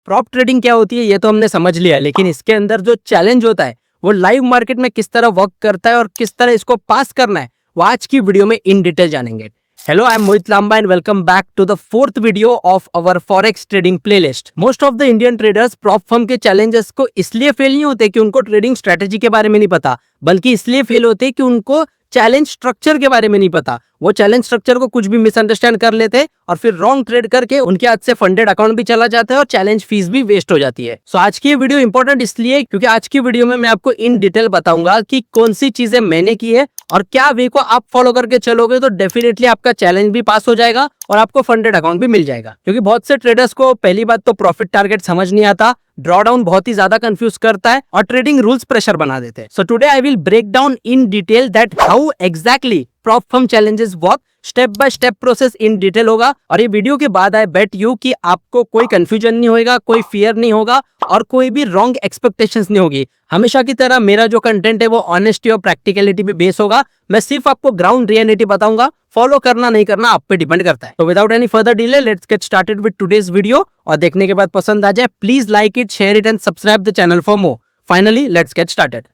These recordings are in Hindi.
प्रॉप ट्रेडिंग क्या होती है ये तो हमने समझ लिया, लेकिन इसके अंदर जो चैलेंज होता है वो लाइव मार्केट में किस तरह वर्क करता है और किस तरह इसको पास करना है वो आज की वीडियो में इन डिटेल जानेंगे। Hello, I am Mohit Lamba and welcome back to the fourth video of our forex trading playlist. Most of the Indian traders prop firm के challenges को इसलिए फेल नहीं होते कि उनको ट्रेडिंग स्ट्रेटेजी के बारे में नहीं पता, बल्कि इसलिए फेल होते कि उनको चैलेंज स्ट्रक्चर के बारे में नहीं पता। वो चैलेंज स्ट्रक्चर को कुछ भी मिसअंडरस्टैंड कर लेते और फिर रॉन्ग ट्रेड करके उनके हाथ से फंडेड अकाउंट भी चला जाता है और चैलेंज फीस भी वेस्ट हो जाती है। सो आज की ये वीडियो इंपॉर्टेंट इसलिए क्योंकि आज की वीडियो में मैं आपको इन डिटेल बताऊंगा कि कौन सी चीजें मैंने की है और क्या वे को आप फॉलो करके चलोगे तो डेफिनेटली आपका चैलेंज भी पास हो जाएगा और आपको फंडेड अकाउंट भी मिल जाएगा। क्योंकि बहुत से ट्रेडर्स को पहली बात तो प्रॉफिट टारगेट समझ नहीं आता, ड्रॉडाउन बहुत ही ज्यादा कंफ्यूज करता है और ट्रेडिंग रूल्स प्रेशर बना देते हैं। So today I will break down in detail that how exactly prop firm challenges work, step by step process in detail होगा। और ये वीडियो के बाद आई बेट यू कि आपको कोई कंफ्यूजन नहीं होगा, कोई फियर नहीं होगा और कोई भी रॉन्ग एक्सपेक्टेशंस नहीं होगी। हमेशा की तरह मेरा जो कंटेंट है वो ऑनेस्टी और प्रैक्टिकलिटी पे बेस होगा। मैं सिर्फ आपको ग्राउंड रियलिटी बताऊंगा, फॉलो करना नहीं करना आप पे डिपेंड करता है। तो without any further delay let's get started with today's video. और देखने के बाद पसंद आ जाए please like it, share it and subscribe the channel for more. Finally let's get started.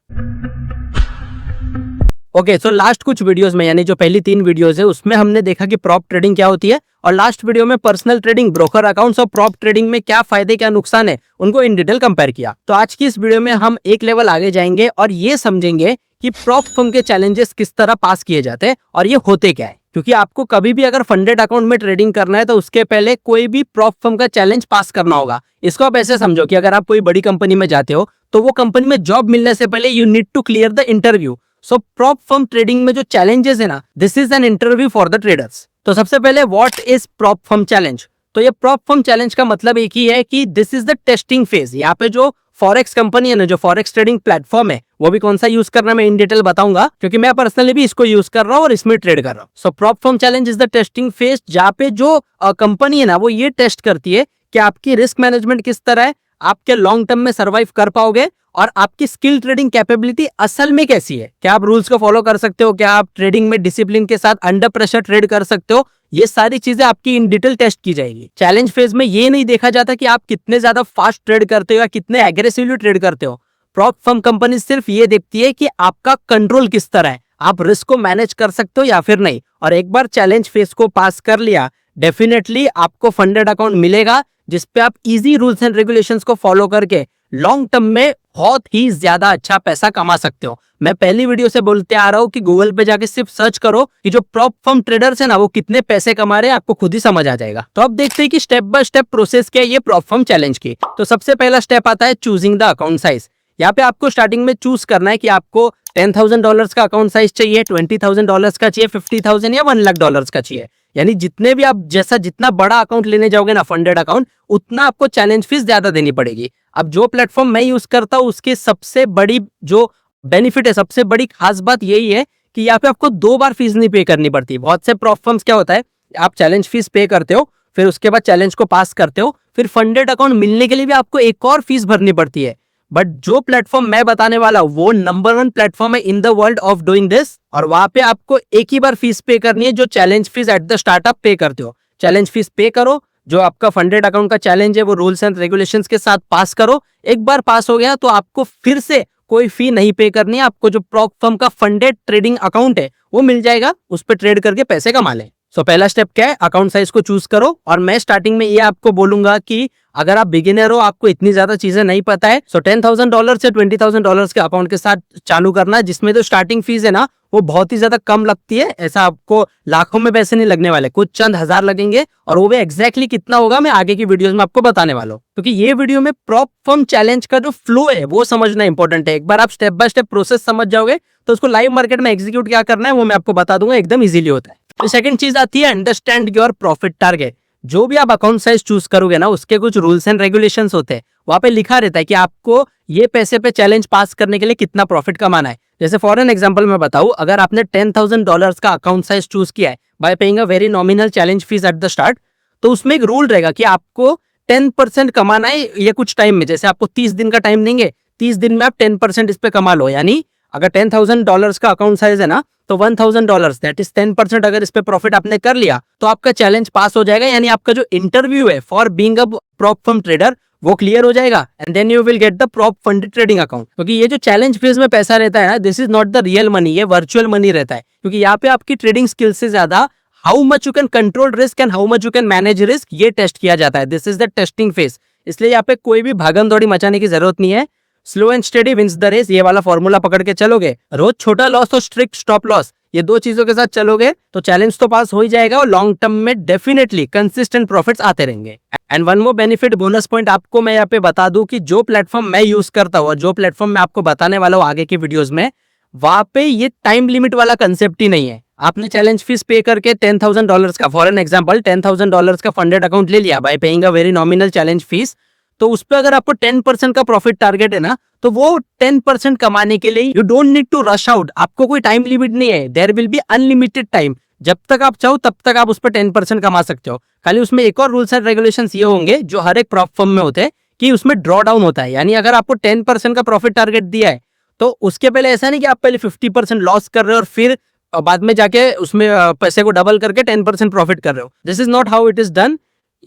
Okay, so last कुछ वीडियोस में यानी जो पहली 3 वीडियोस है उसमें हमने देखा कि प्रॉप ट्रेडिंग क्या होती है और लास्ट वीडियो में पर्सनल ट्रेडिंग, ब्रोकर अकाउंट्स और प्रॉप ट्रेडिंग में क्या फायदे क्या नुकसान है उनको इन डिटेल कंपेयर किया। तो आज की इस वीडियो में हम एक लेवल आगे जाएंगे और ये समझेंगे कि प्रॉप फर्म के चैलेंजेस किस तरह पास किए जाते हैं और ये होते क्या है। क्योंकि आपको कभी भी अगर फंडेड अकाउंट में ट्रेडिंग करना है तो उसके पहले कोई भी प्रॉप फर्म का चैलेंज पास करना होगा। इसको आप ऐसे समझो कि अगर आप कोई बड़ी कंपनी में जाते हो तो वो कंपनी में जॉब मिलने से पहले you need to clear the interview. So prop firm trading में जो चैलेंजेस है ना, this is an interview for the traders. तो सबसे पहले what is prop firm challenge? तो ये प्रॉप फर्म चैलेंज का मतलब एक ही है कि this is the testing phase. यहाँ पे जो फॉरेक्स कंपनी है ना, जो फॉरेक्स ट्रेडिंग प्लेटफॉर्म है, वो भी कौन सा यूज करना मैं इन डिटेल बताऊंगा क्योंकि मैं पर्सनली भी इसको यूज कर रहा हूँ और इसमें ट्रेड कर रहा हूँ। So prop firm challenge is the testing phase जहाँ पे जो कंपनी है ना वो ये टेस्ट करती है कि आपकी रिस्क मैनेजमेंट किस तरह है, आपके लॉन्ग टर्म में सर्वाइव कर पाओगे और आपकी स्किल ट्रेडिंग कैपेबिलिटी असल में कैसी है। क्या आप रूल्स को फॉलो कर सकते हो, क्या आप ट्रेडिंग में डिसिप्लिन के साथ अंडर प्रेशर ट्रेड कर सकते हो, ये सारी चीजें आपकी इन डिटेल टेस्ट की जाएगी। चैलेंज फेज में ये नहीं देखा जाता कि आप कितने ज्यादा फास्ट ट्रेड करते हो या कितने एग्रेसिवली ट्रेड करते हो। प्रॉप फर्म कंपनी सिर्फ ये देखती है कि आपका कंट्रोल किस तरह है, आप रिस्क को मैनेज कर सकते हो या फिर नहीं। और एक बार चैलेंज फेज को पास कर लिया डेफिनेटली आपको फंडेड अकाउंट मिलेगा जिसपे आप इजी रूल्स एंड रेगुलेशंस को फॉलो करके लॉन्ग टर्म में बहुत ही ज्यादा अच्छा पैसा कमा सकते हो। मैं पहली वीडियो से बोलते आ रहा हूँ कि गूगल पे जाके सिर्फ सर्च करो कि जो प्रॉप फर्म ट्रेडर्स है ना वो कितने पैसे कमा रहे हैं, आपको खुद ही समझ आ जाएगा। तो अब देखते हैं कि स्टेप बाय स्टेप प्रोसेस क्या है ये प्रॉप फर्म चैलेंज की। तो सबसे पहला स्टेप आता है चूजिंग द अकाउंट साइज। यहाँ पे आपको स्टार्टिंग में चूज करना है कि आपको $10,000 का अकाउंट साइज चाहिए, $20,000 का चाहिए, 50,000 या $1,00,000 का चाहिए। यानी जितने भी आप जितना बड़ा अकाउंट लेने जाओगे ना फंडेड अकाउंट, उतना आपको चैलेंज फीस ज्यादा देनी पड़ेगी। अब जो प्लेटफॉर्म मैं यूज करता हूँ उसके सबसे बड़ी जो बेनिफिट है, सबसे बड़ी खास बात यही है कि यहाँ पे आपको 2 बार फीस नहीं पे करनी पड़ती। बहुत से प्रॉप फर्म्स क्या होता है, आप चैलेंज फीस पे करते हो, फिर उसके बाद चैलेंज को पास करते हो, फिर फंडेड अकाउंट मिलने के लिए भी आपको एक और फीस भरनी पड़ती है। बट जो प्लेटफॉर्म मैं बताने वाला हूं वो नंबर 1 प्लेटफॉर्म है in the world of doing this. और वहां पे आपको एक ही बार फीस पे करनी है जो challenge fees at the startup पे करते हो। चैलेंज फीस पे करो, जो आपका फंडेड अकाउंट का चैलेंज है वो रूल्स एंड रेगुलेशंस के साथ पास करो। एक बार पास हो गया तो आपको फिर से कोई फी नहीं पे करनी है। आपको जो प्रॉप फर्म का फंडेड ट्रेडिंग अकाउंट है वो मिल जाएगा, उस पर ट्रेड करके पैसे कमा ले। सो पहला स्टेप क्या है, अकाउंट साइज को चूज करो। और मैं स्टार्टिंग में ये आपको बोलूंगा कि अगर आप बिगिनर हो, आपको इतनी ज्यादा चीजें नहीं पता है, सो $10,000 से $20,000 के अकाउंट के साथ चालू करना, जिसमें जो स्टार्टिंग फीस है ना वो बहुत ही ज्यादा कम लगती है। ऐसा आपको लाखों में पैसे नहीं लगने वाले, कुछ चंद हजार लगेंगे और वो भी एग्जैक्टली कितना होगा मैं आगे की वीडियोस में आपको बताने वाला हूँ। क्योंकि ये वीडियो में प्रॉप फर्म चैलेंज का जो फ्लो है वो समझना इंपॉर्टेंट है। एक बार आप स्टेप बाय स्टेप प्रोसेस समझ जाओगे तो उसको लाइव मार्केट में एग्जीक्यूट क्या करना है वो मैं आपको बता दूंगा, एकदम इजीली होता है। तो सेकंड चीज आती है अंडरस्टैंड योर प्रॉफिट टारगेट। जो भी आप अकाउंट साइज चूज करोगे ना उसके कुछ रूल्स एंड रेगुलेशंस होते हैं, वहां पे लिखा रहता है कि आपको ये पैसे पे चैलेंज पास करने के लिए कितना प्रॉफिट कमाना है। जैसे फॉर एन एग्जांपल मैं बताऊं, अगर आपने $10,000 का अकाउंट साइज चूज किया है bye paying a very nominal challenge fees at the start, तो उसमें एक रूल रहेगा कि आपको 10% कमाना है ये कुछ टाइम में। जैसे आपको 30 दिन का टाइम देंगे, 30 दिन में आप 10% इस पे कमा लो। यानी अगर $10,000 का अकाउंट साइज है ना तो $1,000 दैट इज 10% अगर इस पे प्रॉफिट आपने कर लिया तो आपका चैलेंज पास हो जाएगा। यानी आपका जो इंटरव्यू है for being a prop firm trader वो क्लियर हो जाएगा and then you will get the prop funded trading account. क्योंकि ये जो चैलेंज फेज में पैसा रहता है ना, this is not the real money, ये वर्चुअल मनी रहता है। क्योंकि यहाँ पे आपकी ट्रेडिंग स्किल से ज्यादा how much you can control risk and how much you can manage risk, ये टेस्ट किया जाता है। This is the testing phase. इसलिए यहाँ पे कोई भी भागम दौड़ी मचाने की जरूरत नहीं है। Slow and steady wins the race, ये वाला फॉर्मूला पकड़ के चलोगे, रोज छोटा लॉस और स्ट्रिक्ट स्टॉप लॉस, ये दो चीजों के साथ चलोगे तो चैलेंज तो पास हो ही जाएगा और लॉन्ग टर्म में डेफिनेटली कंसिस्टेंट प्रॉफिट्स आते रहेंगे। And one more benefit bonus point आपको मैं यहाँ पे बता दूं कि जो प्लेटफॉर्म मैं यूज करता हूँ और जो प्लेटफॉर्म मैं आपको बताने वाला हूँ आगे की वीडियोस में, वहां पे ये टाइम लिमिट वाला कंसेप्ट ही नहीं है। आपने चैलेंज फीस पे करके $10,000 का, फॉर एन एग्जाम्पल $10,000 का फंडेड अकाउंट ले लिया bye paying a very nominal challenge fees, तो उस पर अगर आपको 10% का प्रॉफिट टारगेट है ना, तो वो 10% कमाने के लिए you don't need to rush out. आपको कोई टाइम लिमिट नहीं है, there will be unlimited time. जब तक आप चाहो तब तक आप उस पर 10% कमा सकते हो। खाली उसमें एक और रूल्स एंड रेगुलेशंस ये होंगे जो हर एक प्रॉप फर्म में होते हैं कि उसमें ड्रॉ डाउन होता है। यानी अगर आपको 10% का प्रॉफिट टारगेट दिया है तो उसके पहले ऐसा नहीं कि आप पहले 50% लॉस कर रहे हो और फिर बाद में जाके उसमें पैसे को डबल करके 10% प्रॉफिट कर रहे हो। This is not how it is done.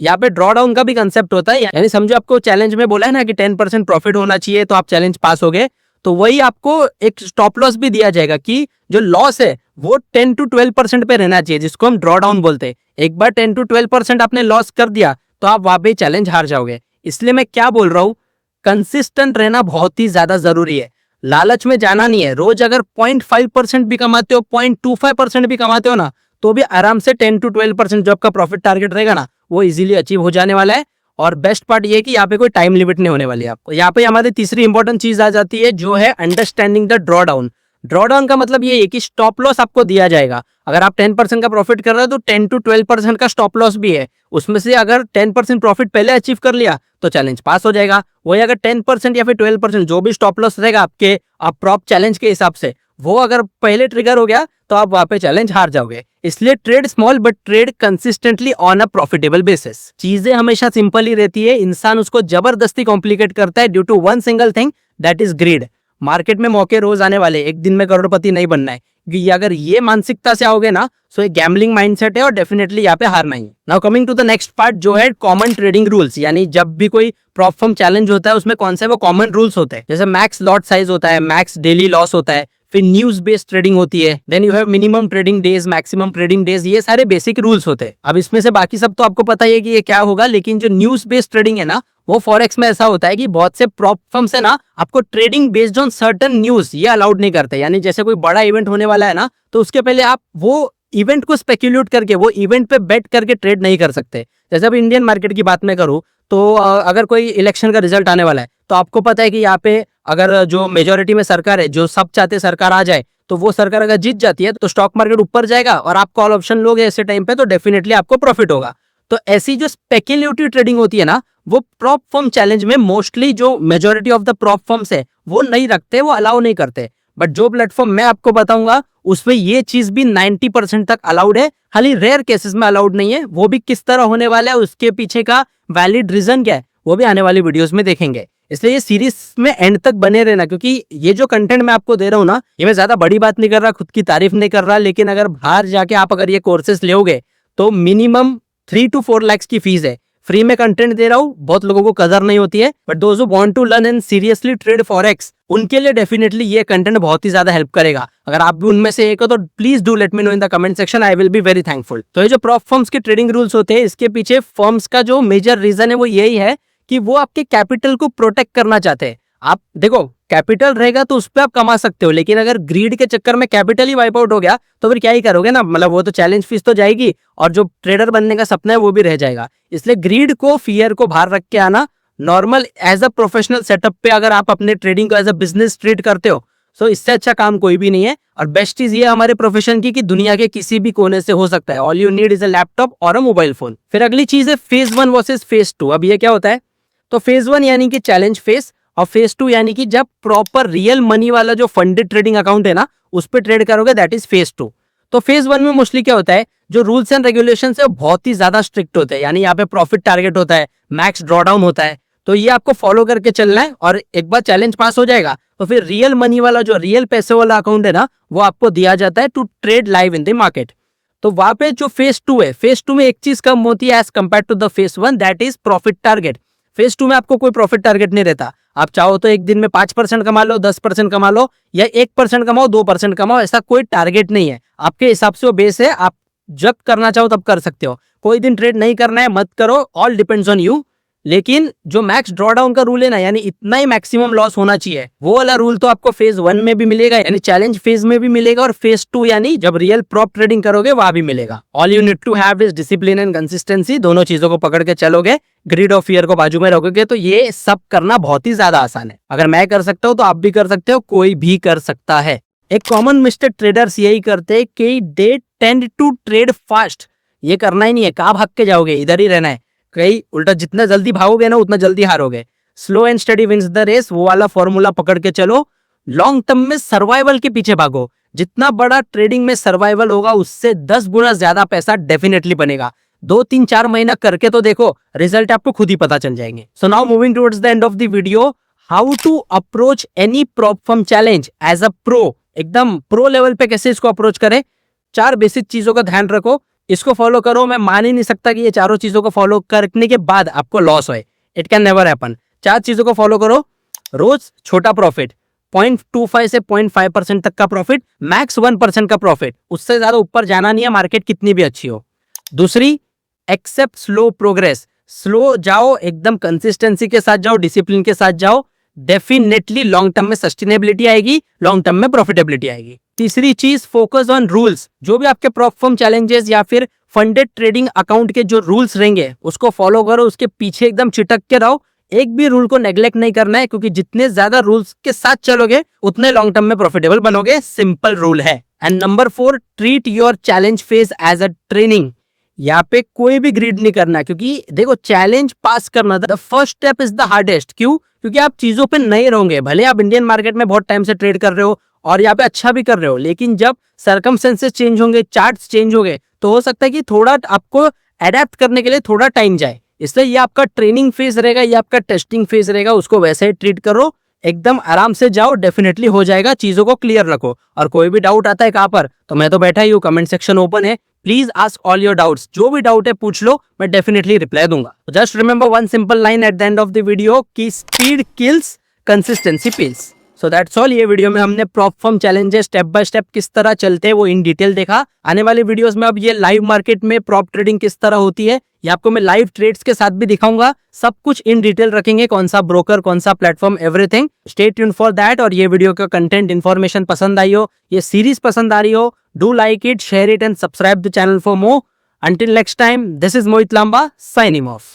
यहाँ पे ड्रॉ डाउन का भी कंसेप्ट होता है। यानी समझो आपको चैलेंज में बोला है ना कि 10% प्रॉफिट होना चाहिए तो आप चैलेंज पास हो गए, तो वही आपको एक स्टॉप लॉस भी दिया जाएगा कि जो लॉस है वो 10 to 12% पे रहना चाहिए, जिसको हम ड्रॉ डाउन बोलते हैं। एक बार 10 to 12% आपने लॉस कर दिया तो आप वहां पे चैलेंज हार जाओगे। इसलिए मैं क्या बोल रहा हूँ, कंसिस्टेंट रहना बहुत ही ज्यादा जरूरी है। लालच में जाना नहीं है। रोज अगर 0.5% भी कमाते हो, 0.25% भी कमाते हो ना, तो भी आराम से 10 to 12% जो आपका प्रॉफिट टारगेट रहेगा ना, वो इजीली अचीव हो जाने वाला है। और बेस्ट पार्ट ये है कि यहाँ पे कोई टाइम लिमिट नहीं होने वाली है आपको। यहाँ पे हमारी तीसरी इंपॉर्टेंट चीज आ जाती है जो है understanding the draw down. Draw down का मतलब ये है कि स्टॉप लॉस आपको दिया जाएगा। अगर आप 10% का प्रॉफिट कर रहे हो तो 10 to 12% का स्टॉप लॉस भी है। उसमें से अगर 10% प्रॉफिट पहले अचीव कर लिया तो चैलेंज पास हो जाएगा। वही अगर 10% या फिर 12% जो भी स्टॉप लॉस रहेगा आपके आप प्रॉप चैलेंज के हिसाब से, वो अगर पहले ट्रिगर हो गया तो आप वहां पे चैलेंज हार जाओगे। इसलिए trade small but trade consistently on a profitable basis. चीजें हमेशा सिंपल ही रहती है, इंसान उसको जबरदस्ती कॉम्प्लिकेट करता है due to one single thing, that is greed. Market में मौके रोज आने वाले, एक दिन में करोड़पति नहीं बनना है। क्योंकि अगर ये मानसिकता से आओगे ना, सो एक गैम्बलिंग माइंडसेट है और डेफिनेटली यहाँ पे हारना ही। Now coming to the next part जो है कॉमन ट्रेडिंग रूल्स। यानी जब भी कोई प्रॉप फर्म चैलेंज होता है उसमें कौन से वो कॉमन रूल्स होते हैं। जैसे मैक्स लॉट साइज होता है, मैक्स डेली लॉस होता है, फिर न्यूज बेस्ड ट्रेडिंग होती है, then you have minimum trading days, maximum trading days, ये सारे बेसिक रूल्स होते हैं। अब इसमें से बाकी सब तो आपको पता ही है कि ये क्या होगा, लेकिन जो न्यूज बेस्ड ट्रेडिंग है ना, वो फॉरेक्स में ऐसा होता है कि बहुत से प्रॉप फर्म्स है ना, आपको trading based on certain news ये अलाउड नहीं करते। यानी जैसे कोई बड़ा इवेंट होने वाला है ना, तो उसके पहले आप वो इवेंट को स्पेक्यूलेट करके वो इवेंट पे बेट करके ट्रेड नहीं कर सकते। जैसे अब इंडियन मार्केट की बात मैं करूं तो अगर कोई इलेक्शन का रिजल्ट आने वाला है तो आपको पता है कि यहाँ पे अगर जो मेजोरिटी में सरकार है, जो सब चाहते सरकार आ जाए, तो वो सरकार अगर जीत जाती है तो स्टॉक मार्केट ऊपर जाएगा और आप कॉल ऑप्शन लोगे ऐसे टाइम पे तो डेफिनेटली आपको प्रॉफिट होगा। तो ऐसी जो स्पेक्युलेटिव ट्रेडिंग होती है ना, वो प्रॉप फर्म चैलेंज में मोस्टली जो majority of the prop firms है वो नहीं रखते, वो अलाउ नहीं करते। बट जो प्लेटफॉर्म मैं आपको बताऊंगा उसमें ये चीज भी 90% तक अलाउड है। खाली रेयर केसेस में अलाउड नहीं है। वो भी किस तरह होने वाला है, उसके पीछे का वैलिड रीजन क्या है, वो भी आने वाली वीडियोस में देखेंगे। इसलिए ये सीरीज में एंड तक बने रहना, क्योंकि ये जो कंटेंट मैं आपको दे रहा हूँ ना, ये मैं ज्यादा बड़ी बात नहीं कर रहा, खुद की तारीफ नहीं कर रहा, लेकिन अगर बाहर जाके आप अगर ये कोर्सेज लोगे तो मिनिमम 3 to 4 लाख की फीस है। फ्री में कंटेंट दे रहा हूँ, बहुत लोगों को कदर नहीं होती है, but those who want to learn and seriously trade forex, उनके लिए डेफिनेटली ये कंटेंट बहुत ही ज्यादा हेल्प करेगा। अगर आप भी उनमें से एक हो तो please do let me know in the comment section, I will be very thankful. तो ये जो प्रॉप फर्म्स के ट्रेडिंग रूल्स होते हैं, इसके पीछे फर्म्स का जो मेजर रीजन है वो यही है कि वो आपके कैपिटल को प्रोटेक्ट करना चाहते हैं। आप देखो, कैपिटल रहेगा तो उस पर आप कमा सकते हो, लेकिन अगर ग्रीड के चक्कर में कैपिटल ही वाइप आउट हो गया तो फिर क्या ही करोगे ना। मतलब वो तो चैलेंज फीस तो जाएगी और जो ट्रेडर बनने का सपना है वो भी रह जाएगा। इसलिए ग्रीड को, फियर को बाहर रख के आना, normal as a professional setup पे अगर आप अपने ट्रेडिंग को एज अ बिजनेस ट्रीट करते हो, सो इससे अच्छा काम कोई भी नहीं है। और बेस्ट चीज ये हमारे प्रोफेशन की कि दुनिया के किसी भी कोने से हो सकता है। All you need is a laptop और अ मोबाइल फोन। फिर अगली चीज है फेज 1 वर्सेस फेज 2। अब ये क्या होता है, तो फेज 1 यानी कि चैलेंज फेज, और फेज 2 यानी कि जब प्रॉपर रियल मनी वाला जो फंडेड ट्रेडिंग अकाउंट है ना, उस पर ट्रेड करोगे, दैट इज फेज 2। तो फेज 1 में मोस्टली क्या होता है, जो रूल्स एंड रेगुलेशंस है वो बहुत ही ज्यादा स्ट्रिक्ट होते हैं। यानी यहाँ पे प्रॉफिट टारगेट होता है, मैक्स ड्रॉडाउन होता है, तो ये आपको फॉलो करके चलना है। और एक बार चैलेंज पास हो जाएगा तो फिर रियल मनी वाला जो रियल पैसे वाला अकाउंट है ना, वो आपको दिया जाता है to trade live in the market. तो वहां पे जो फेज 2 है, फेज 2 में एक चीज कम होती है as compared to the phase 1, that is profit target. Phase 2 में आपको कोई प्रॉफिट टारगेट नहीं रहता। आप चाहो तो एक दिन में 5% कमा लो, 10% कमा लो, या 1% कमाओ, 2% कमाओ, ऐसा कोई टारगेट नहीं है। आपके हिसाब से वो बेस है, आप जब करना चाहो तब कर सकते हो। कोई दिन ट्रेड नहीं करना है मत करो, ऑल डिपेंड्स ऑन यू। लेकिन जो मैक्स ड्रॉडाउन का रूल है ना, यानी इतना ही मैक्सिमम लॉस होना चाहिए, वो वाला रूल तो आपको फेज 1 में भी मिलेगा, यानी चैलेंज फेज में भी मिलेगा, और फेज 2 यानी जब रियल प्रॉप ट्रेडिंग करोगे वहां भी मिलेगा। All you need to have is discipline and consistency. दोनों चीजों को पकड़ के चलोगे, ग्रीड ऑफ फियर को बाजू में रखोगे, तो ये सब करना बहुत ही ज्यादा आसान है। अगर मैं कर सकता हूं तो आप भी कर सकते हो, कोई भी कर सकता है। एक कॉमन मिस्टेक ट्रेडर्स यही करते हैं कि they tend to trade fast. ये करना ही नहीं है, कहाँ भाग के जाओगे, इधर ही रहना है। कहीं उल्टा जितना जल्दी भागोगे ना उतना जल्दी हारोगे। Slow and steady wins the race, वो वाला फॉर्मूला पकड़ के चलो। लॉन्ग टर्म में सर्वाइवल के पीछे भागो। जितना बड़ा ट्रेडिंग में सर्वाइवल होगा उससे 10 गुना ज्यादा पैसा डेफिनेटली बनेगा। 2-3-4 महीना करके तो देखो, रिजल्ट आपको खुद ही पता चल जाएंगे। So now moving towards the end of the video, how to approach any prop firm challenge as a pro. एकदम प्रो लेवल पे कैसे इसको अप्रोच करें, 4 बेसिक चीजों का ध्यान रखो, इसको फॉलो करो। मैं मान ही नहीं सकता कि ये चारों चीजों को फॉलो करने के बाद आपको लॉस होए। It can never happen. 4 चीजों को फॉलो करो। रोज छोटा प्रॉफिट, 0.25 से 0.5% तक का प्रॉफिट, मैक्स 1% का प्रॉफिट, उससे ज्यादा ऊपर जाना नहीं है, मार्केट कितनी भी अच्छी हो। दूसरी, एक्सेप्ट स्लो प्रोग्रेस। स्लो जाओ, एकदम कंसिस्टेंसी के साथ जाओ, डिसिप्लिन के साथ जाओ, डेफिनेटली लॉन्ग टर्म में सस्टेनेबिलिटी आएगी, लॉन्ग टर्म में प्रॉफिटेबिलिटी आएगी। तीसरी चीज, फोकस ऑन रूल्स। जो भी आपके प्रॉप फर्म चैलेंजेस या फिर फंडेड ट्रेडिंग अकाउंट के जो रूल्स रहेंगे उसको फॉलो करो, उसके पीछे एकदम चिटक के रहो। एक भी रूल को नेग्लेक्ट नहीं करना है, क्योंकि जितने ज्यादा रूल्स के साथ चलोगे उतने लॉन्ग टर्म में प्रॉफिटेबल बनोगे। सिंपल रूल है। And number 4, treat your challenge phase as a training. यहाँ पे कोई भी ग्रीड नहीं करना, क्योंकि देखो चैलेंज पास करना the first step is the hardest. क्यों? क्योंकि आप चीजों पे नए रहोगे। भले आप इंडियन मार्केट में बहुत टाइम से ट्रेड कर रहे हो और यहाँ पे अच्छा भी कर रहे हो, लेकिन जब सर्कमस्टेंसेस चेंज होंगे, चार्ट्स चेंज होंगे, तो हो सकता है कि थोड़ा आपको अडेप्ट करने के लिए थोड़ा टाइम जाए। इसलिए ये आपका ट्रेनिंग फेज रहेगा, ये आपका टेस्टिंग फेज रहेगा, उसको वैसे ही ट्रीट करो। एकदम आराम से जाओ, डेफिनेटली हो जाएगा। चीजों को क्लियर रखो, और कोई भी डाउट आता है कहाँ पर, तो मैं तो बैठा ही हूँ, कमेंट सेक्शन ओपन है। Please ask all your doubts. जो भी डाउट है पूछ लो, मैं डेफिनेटली रिप्लाई दूंगा। Just remember one simple line at the end of the video कि speed kills, consistency pills. So that's all. ये वीडियो में हमने prop firm challenges step by step किस तरह चलते हैं वो इन डिटेल देखा। आने वाली वीडियोस में अब ये लाइव मार्केट में प्रॉप ट्रेडिंग किस तरह होती है, ये आपको मैं लाइव ट्रेड्स के साथ भी दिखाऊंगा। सब कुछ इन डिटेल रखेंगे, कौन सा ब्रोकर, कौन सा platform, everything. Stay tuned for that. और ये वीडियो का कंटेंट इन्फॉर्मेशन पसंद आई हो, ये सीरीज पसंद आ रही हो, do like it, share it and subscribe the channel for more. Until next time, this is Mohit Lamba signing off.